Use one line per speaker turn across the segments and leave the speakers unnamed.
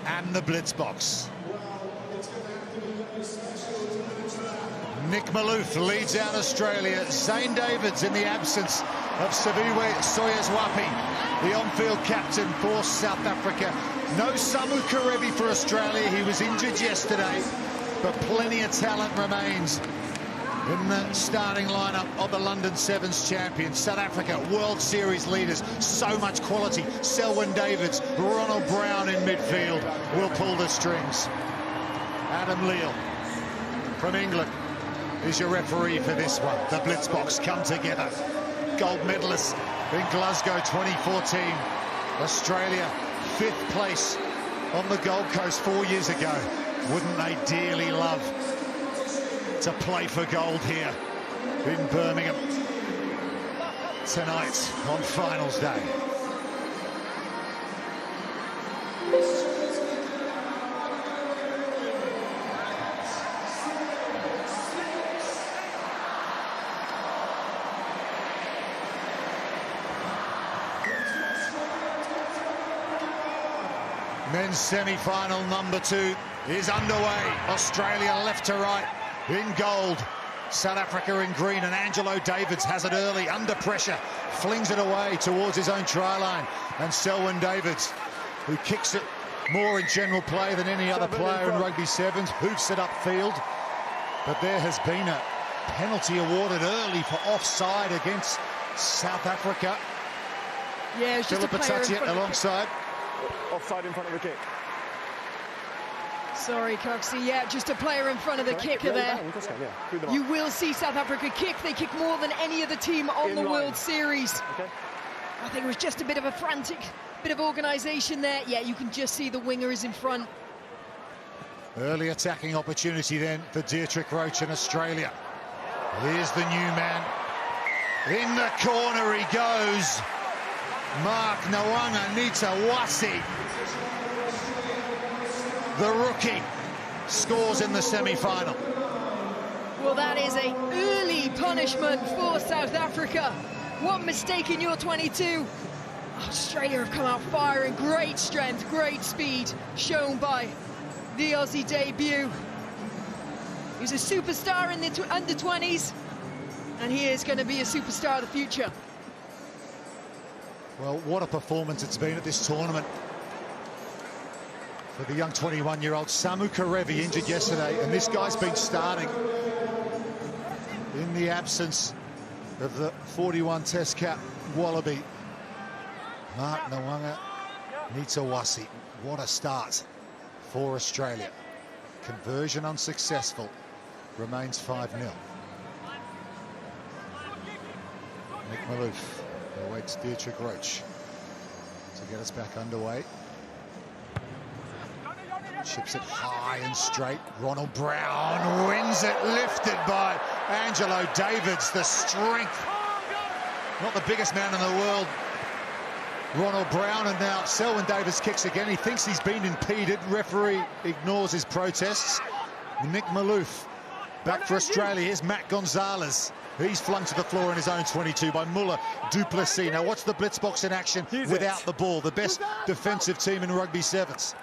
and the blitz box. Nick Malouf leads out Australia. Zane Davids in the absence of Siviwe Soyezwapi, the on-field captain for South Africa. No Samu Kerevi for Australia. He was injured yesterday, but plenty of talent remains in the starting lineup of the London Sevens champions. South Africa, World Series leaders, so much quality. Selwyn Davids, Ronald Brown in midfield will pull the strings. Adam Leal from England is your referee for this one. The blitz box come together. Gold medalists in Glasgow 2014. Australia, 5th place on the Gold Coast 4 years ago. Wouldn't they dearly love to play for gold here in Birmingham tonight on finals day? Men's semi-final number 2 is underway. Australia left to right in gold, South Africa in green, and Angelo Davids has it early, under pressure, flings it away towards his own try line. And Selwyn Davids, who kicks it more in general play than any other player in Rugby Sevens, hoops it upfield. But there has been a penalty awarded early for offside against South Africa.
Yeah, it's just
Philippa Tatiet alongside.
Offside in front of the kick.
Sorry, Coxie. Yeah, just a player in front of the kicker there. You will see South Africa kick. They kick more than any other team on the World Series.
Okay.
I think it was just a bit of a frantic bit of organisation there. Yeah, you can just see the winger is in front.
Early attacking opportunity then for Dietrich Roach in Australia. Here's the new man. In the corner he goes. Mark Nawanga-Nitawasi, the rookie, scores in the semi-final.
Well, that is an early punishment for South Africa. One mistake in your 22. Australia have come out firing. Great strength, great speed shown by the Aussie debut. He's a superstar in the under-20s, and he is going to be a superstar of the future.
Well, what a performance it's been at this tournament for the young 21-year-old. Samu Kerevi injured yesterday, and this guy's been starting in the absence of the 41 Test cap Wallaby. Mark Nawanga-Nitawasi, what a start for Australia. Conversion unsuccessful, remains 5-0. Nick Malouf awaits Dietrich Roach to get us back underway. Chips it high and straight. Ronald Brown wins it, lifted by Angelo Davids. The strength, not the biggest man in the world, Ronald Brown. And now Selwyn Davids kicks again. He thinks he's been impeded. Referee ignores his protests. Nick Malouf back for Australia. Here's Matt Gonzalez. He's flung to the floor in his own 22 by Muller Duplessis. Now watch the blitz box in action without the ball. The best defensive team in Rugby Sevens.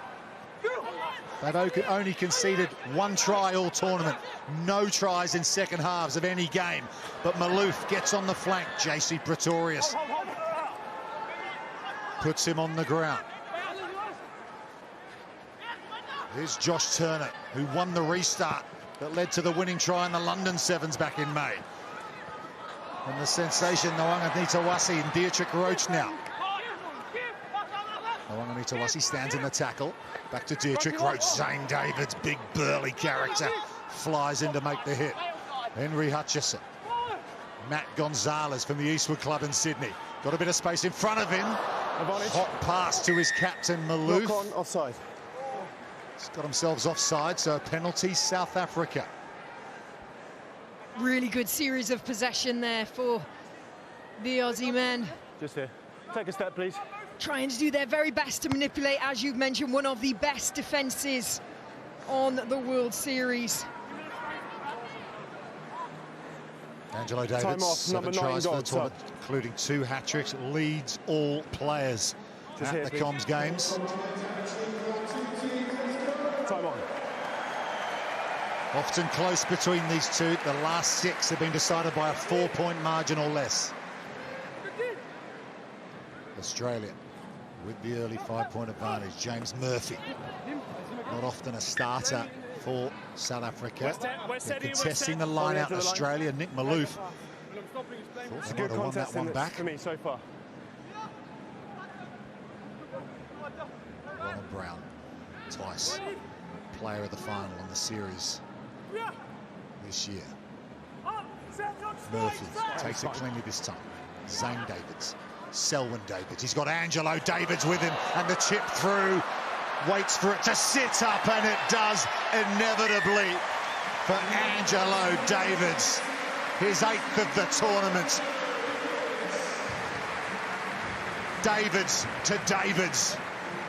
They've only conceded 1 try all tournament. No tries in second halves of any game. But Malouf gets on the flank. JC Pretorius puts him on the ground. Here's Josh Turner, who won the restart that led to the winning try in the London Sevens back in May. And the sensation, Nawanga-Nitawasi and Dietrich Roach now. Nawanga-Nitawasi stands in the tackle. Back to Dietrich Roach. Zane Davids, big burly character, flies in to make the hit. Henry Hutchison. Matt Gonzalez from the Eastwood Club in Sydney. Got a bit of space in front of him. Hot pass to his captain, Malouf.
Knock on, offside.
He's got themselves offside, so a penalty, South Africa.
Really good series of possession there for the Aussie men.
Just here. Take a step, please.
Trying to do their very best to manipulate, as you've mentioned, one of the best defences on the World Series.
Angelo Davids, 7 tries for the tournament, including 2 hat-tricks, leads all players at the Coms Games. Often close between these two. The last 6 have been decided by a 4-point margin or less. Australia with the early 5-point advantage. James Murphy, not often a starter for South Africa. They're contesting the line out in Australia. Nick Malouf thought they might have won that one back.
For me so far.
Ronald Brown, twice player of the final in the series this year. Murphy takes it cleanly this time. Zane Davids, Selwyn Davids. He's got Angelo Davids with him, and the chip through. Waits for it to sit up, and it does inevitably for Angelo Davids. His 8th of the tournament. Davids to Davids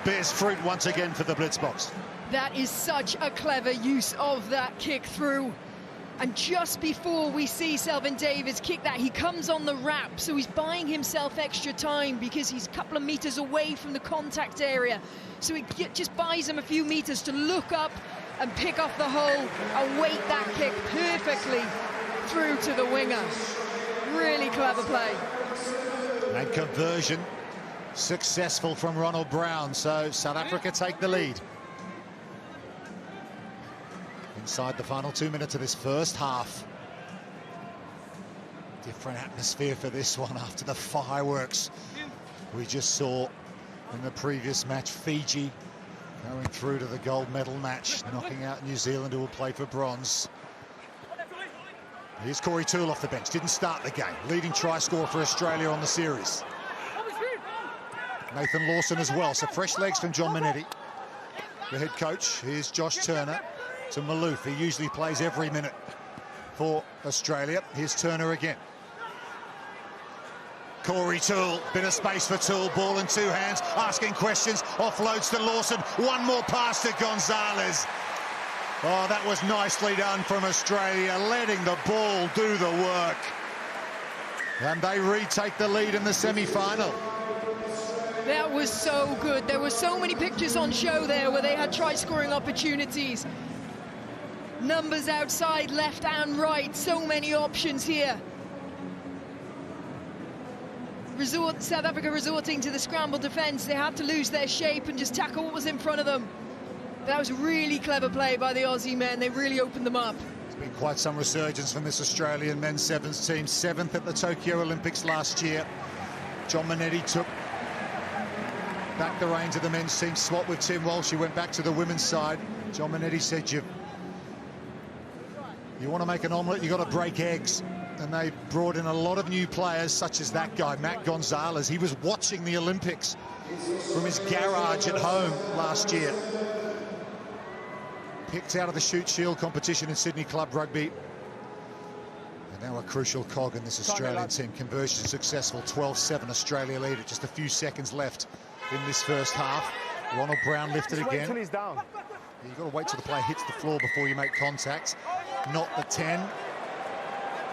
bears fruit once again for the Blitzboks.
That is such a clever use of that kick through. And just before we see Selwyn Davids kick that, he comes on the wrap, so he's buying himself extra time because he's a couple of meters away from the contact area. So he just buys him a few meters to look up and pick off the hole and weight that kick perfectly through to the winger. Really clever play.
And conversion successful from Ronald Brown, so South Africa take the lead. Inside the final 2 minutes of this first half. Different atmosphere for this one after the fireworks we just saw in the previous match. Fiji going through to the gold medal match, knocking out New Zealand, who will play for bronze. Here's Corey Toole off the bench, didn't start the game. Leading try scorer for Australia on the series. Nathan Lawson as well, so fresh legs from John Minetti, the head coach. Here's Josh Turner to Malouf. He usually plays every minute for Australia. Here's Turner again. Corey Toole, bit of space for Toole, ball in 2 hands, asking questions, offloads to Lawson, one more pass to Gonzalez. Oh, that was nicely done from Australia, letting the ball do the work. And they retake the lead in the semi-final.
That was so good. There were so many pictures on show there where they had try-scoring opportunities. Numbers outside, left and right, so many options here. South Africa resorting to the scramble defence. They had to lose their shape and just tackle what was in front of them. That was really clever play by the Aussie men. They really opened them up.
There's been quite some resurgence from this Australian men's sevens team. 7th at the Tokyo Olympics last year. John Minetti took back the reins of the men's team, swapped with Tim Walsh. He went back to the women's side. John Minetti said, you want to make an omelette, you got to break eggs. And they brought in a lot of new players, such as that guy, Matt Gonzalez. He was watching the Olympics from his garage at home last year. Picked out of the Shoot Shield competition in Sydney Club Rugby. And now a crucial cog in this Australian team. Conversion successful, 12-7 Australia lead at just a few seconds left in this first half. Ronald Brown lifted again.
Wait till he's down.
You've got to wait till the player hits the floor before you make contact. Not the 10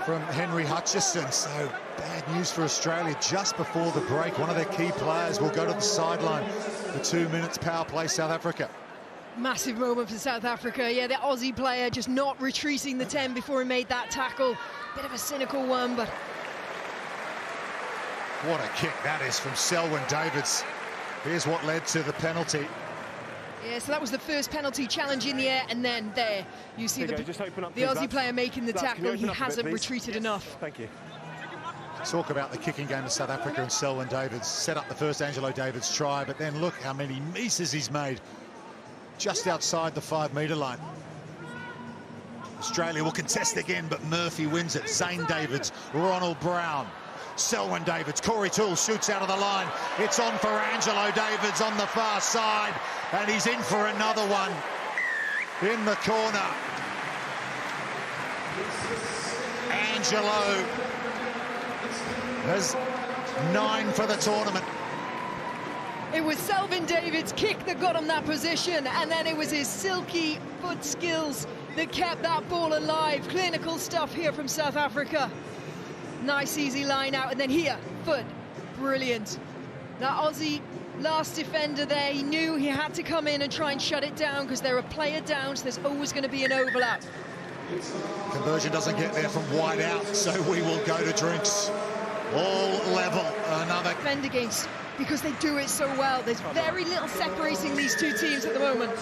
from Henry Hutchison. So bad news for Australia just before the break. One of their key players will go to the sideline for 2 minutes. Power play South Africa.
Massive moment for South Africa. Yeah, the Aussie player just not retreating the 10 before he made that tackle. Bit of a cynical one, but...
What a kick that is from Selwyn Davids. Here's what led to the penalty.
Yeah, so that was the first penalty challenge in the air, and then there you see the Aussie player making the tackle. He hasn't retreated enough.
Thank you.
Talk about the kicking game of South Africa, and Selwyn Davids set up the first Angelo Davids try, but then look how many meters he's made just outside the 5-metre line. Australia will contest again, but Murphy wins it. Zane Davids, Ronald Brown, Selwyn Davids, Corey Toole shoots out of the line. It's on for Angelo Davids on the far side, and he's in for another one in the corner. Angelo has 9 for the tournament.
It was Selwyn Davids' kick that got him that position, and then it was his silky foot skills that kept that ball alive. Clinical stuff here from South Africa. Nice easy line out, and then here, foot, brilliant. That Aussie last defender there, he knew he had to come in and try and shut it down because they're a player down, so there's always going to be an overlap.
Conversion doesn't get there from wide out, so we will go to drinks. All level. Another
defend against, because they do it so well. There's very little separating these two teams at the moment.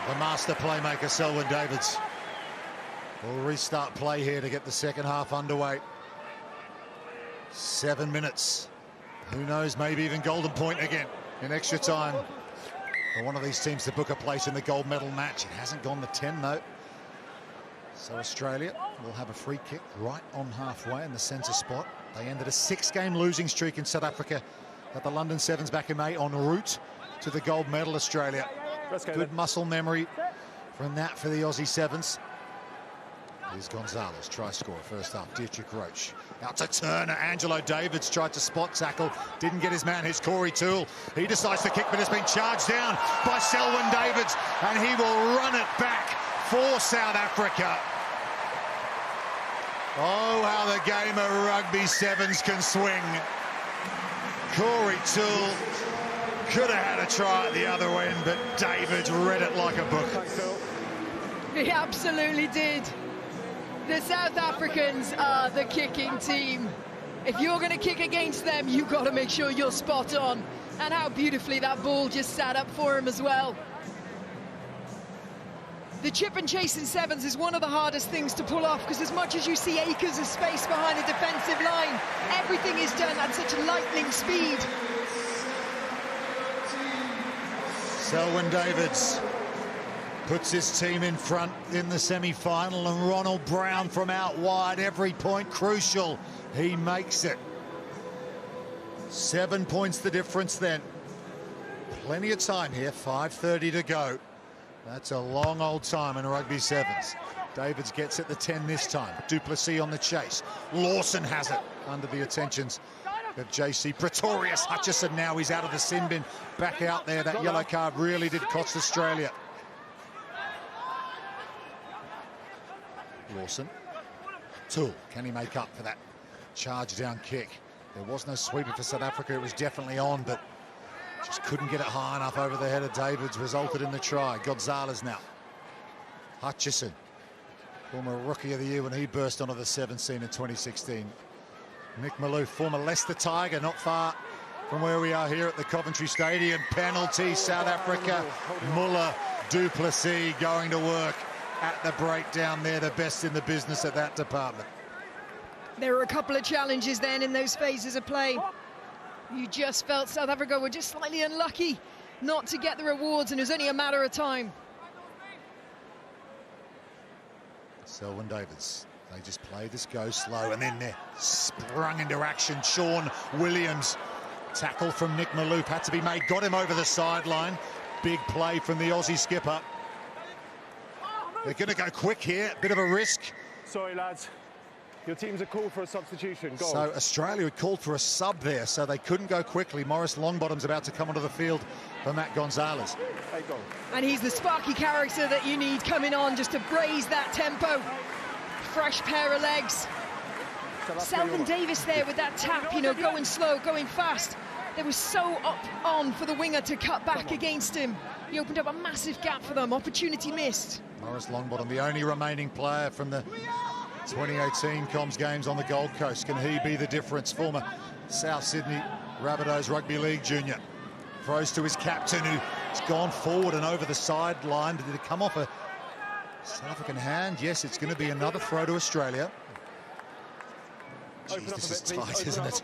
The master playmaker, Selwyn Davids, will restart play here to get the second half underway. 7 minutes. Who knows, maybe even golden point again in extra time for one of these teams to book a place in the gold medal match. It hasn't gone to 10 though. So Australia will have a free kick right on halfway in the centre spot. They ended a 6-game losing streak in South Africa at the London Sevens back in May, en route to the gold medal, Australia. Good muscle memory from that for the Aussie Sevens. Here's Gonzalez, try scorer first half. Dietrich Roach out to Turner. Angelo Davids tried to spot tackle, didn't get his man. Here's Corey Toole. He decides to kick, but it's been charged down by Selwyn Davids, and he will run it back for South Africa. Oh, how the game of rugby sevens can swing. Corey Toole could have had a try at the other end, but Davids read it like a book.
He absolutely did. The South Africans are the kicking team. If you're going to kick against them, you've got to make sure you're spot on. And how beautifully that ball just sat up for him as well. The chip and chase in sevens is one of the hardest things to pull off, because as much as you see acres of space behind a defensive line, everything is done at such lightning speed.
Selwyn Davids puts his team in front in the semi-final, and Ronald Brown from out wide, every point crucial. He makes it. 7 points the difference then. Plenty of time here, 5:30 to go. That's a long old time in rugby sevens. Davids gets it the 10 this time. Duplessis on the chase. Lawson has it under the attentions of JC. Pretorius Hutchison now, he's out of the sin bin. Back out there, that yellow card really did cost Australia. Lawson. Toole, can he make up for that charge down kick? There was no sweeper for South Africa, it was definitely on, but just couldn't get it high enough over the head of Davids, resulted in the try. Gonzalez now. Hutchison, former Rookie of the Year when he burst onto the seven scene in 2016. Nick Maloof, former Leicester Tiger, not far from where we are here at the Coventry Stadium. Penalty, South Africa. Muller, Duplessis going to work at the breakdown there, the best in the business at that department.
There were a couple of challenges then in those phases of play. You just felt South Africa were just slightly unlucky not to get the rewards, and it was only a matter of time.
Selwyn Davids, they just played this go slow, and then they sprung into action. Sean Williams, tackle from Nick Maloof had to be made, got him over the sideline. Big play from the Aussie skipper. They're going to go quick here, bit of a risk.
Sorry, lads. Your teams are called for a substitution. Goal.
So Australia had called for a sub there, so they couldn't go quickly. Maurice Longbottom's about to come onto the field for Matt Gonzalez.
Hey, goal.
And he's the sparky character that you need coming on just to raise that tempo. Fresh pair of legs. Selwyn Davis there with that tap, you know, going slow, going fast. They were so up on for the winger to cut back against him. He opened up a massive gap for them. Opportunity missed.
Maurice Longbottom, the only remaining player from the 2018 Coms Games on the Gold Coast. Can he be the difference? Former South Sydney Rabbitohs Rugby League junior. Throws to his captain, who's gone forward and over the sideline. Did it come off a South African hand? Yes, it's going to be another throw to Australia. Jeez, this is tight, isn't it?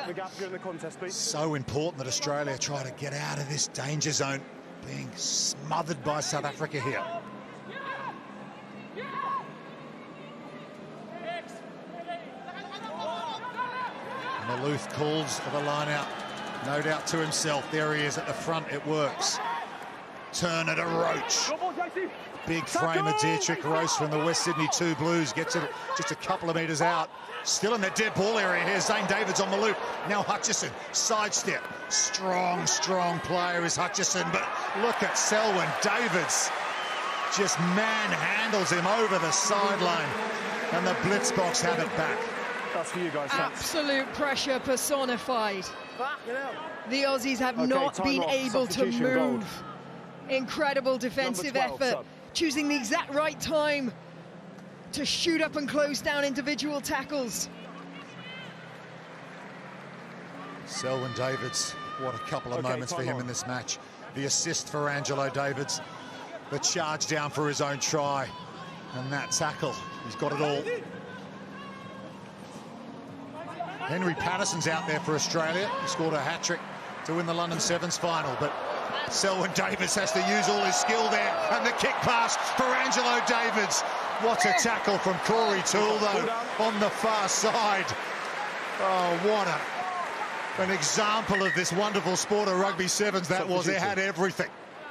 The gap during the contest, please.
So important that Australia try to get out of this danger zone, being smothered by South Africa here. Maloof calls for the line out, no doubt to himself. There he is at the front, it works. Turn it to Roach. Big frame of Dietrich Roach from the West Sydney 2 Blues, gets it just a couple of metres out. Still in the dead ball area here, Zane Davids on Maloof. Now Hutchison, sidestep. Strong, strong player is Hutchison, but look at Selwyn Davids. Just manhandles him over the sideline, and the Blitzboks have it back.
That's for you guys.
Absolute pressure personified. The Aussies have not been able to move. Incredible defensive
12,
effort,
sub.
choosing the exact right time to shoot up and close down individual tackles.
Selwyn Davids, what a couple of moments for him in this match. The assist for Angelo Davids, the charge down for his own try, and that tackle. He's got it all. Henry Patterson's out there for Australia. He scored a hat-trick to win the London Sevens final, but Selwyn Davids has to use all his skill there, and the kick pass for Angelo Davids. What a tackle from Corey Toole, though, on the far side. Oh, what an example of this wonderful sport of rugby sevens that was. It had everything.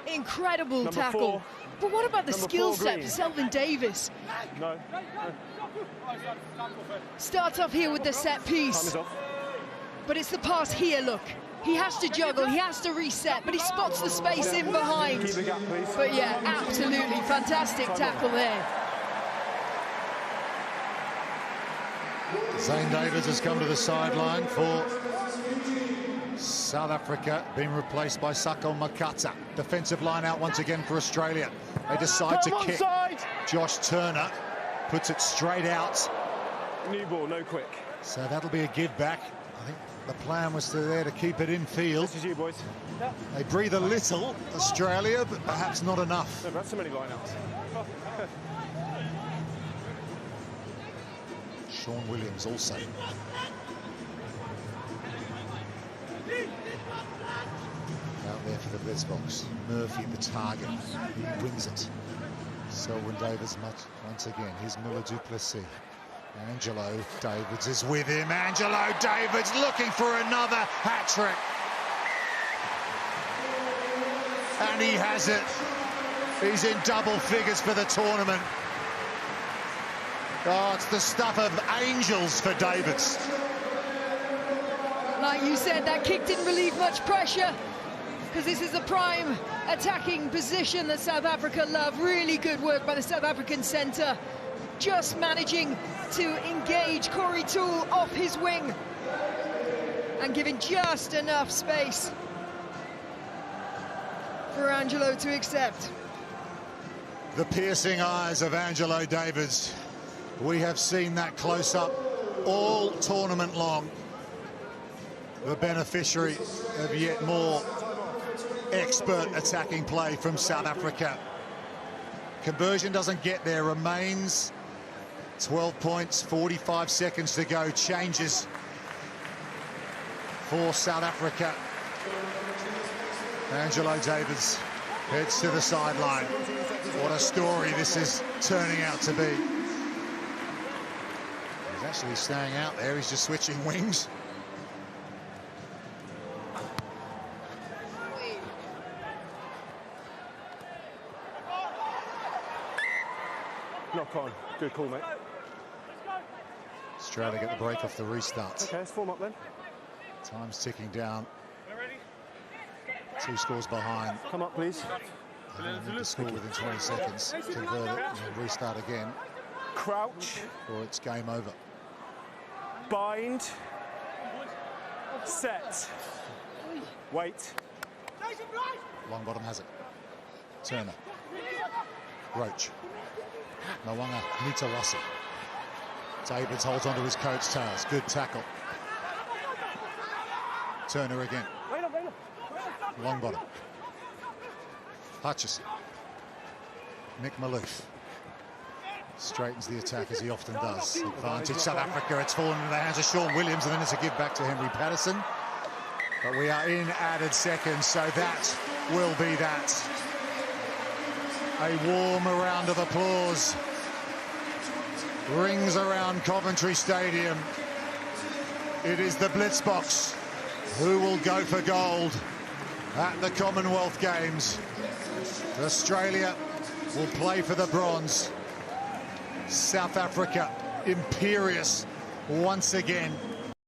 Incredible tackle. But what about the skill set for Selwyn Davies?
No.
Starts off here with the set piece. But it's the pass here, look. He has to juggle, he has to reset, but he spots the space in behind.
Keep the gap, please.
But yeah, absolutely fantastic tackle there.
Zane Davids has come to the sideline for South Africa, being replaced by Sako Makata. Defensive line out once again for Australia. They decide to kick. Josh Turner puts it straight out.
New ball, no quick.
So that'll be a give back. I think the plan was to keep it in field.
This is you, boys.
They breathe a little, Australia, but perhaps not enough.
No, that's so many line-outs.
Sean Williams also. Out there for the blitz box. Murphy, the target. He wins it. Selwyn Davids once again. Here's Miller Duplessis. Angelo Davids is with him. Angelo Davids looking for another hat-trick. And he has it. He's in double figures for the tournament. Oh, it's the stuff of angels for Davids.
Like you said, that kick didn't relieve much pressure, because this is a prime attacking position that South Africa love. Really good work by the South African centre, just managing to engage Corey Toole off his wing and giving just enough space for Angelo to accept.
The piercing eyes of Angelo Davids. We have seen that close-up all tournament long. The beneficiary of yet more expert attacking play from South Africa. Conversion doesn't get there, remains 12 points, 45 seconds to go. Changes for South Africa. Angelo Davids heads to the sideline. What a story this is turning out to be. He's actually staying out there, he's just switching wings.
Knock on. Good call, mate.
Australia get the break off the restart.
Okay, let's form up then.
Time's ticking down. 2 scores behind.
Come up, please.
They need to score within 20 seconds, convert it, and then restart again.
Crouch.
Or it's game over.
Bind. Set. Wait.
Long bottom has it. Turner. Roach. Mwanga Nitawasi. Davids holds onto his coat's tails. Good tackle. Turner again. Long bottom. Hutchison. Nick Malouf. Straightens the attack as he often does. Advantage South Africa. It's fallen into the hands of Sean Williams, and then it's a give back to Henry Patterson. But we are in added seconds, so that will be that. A warm round of applause rings around Coventry Stadium. It is the Blitzbox who will go for gold at the Commonwealth Games. Australia will play for the bronze. South Africa imperious once again.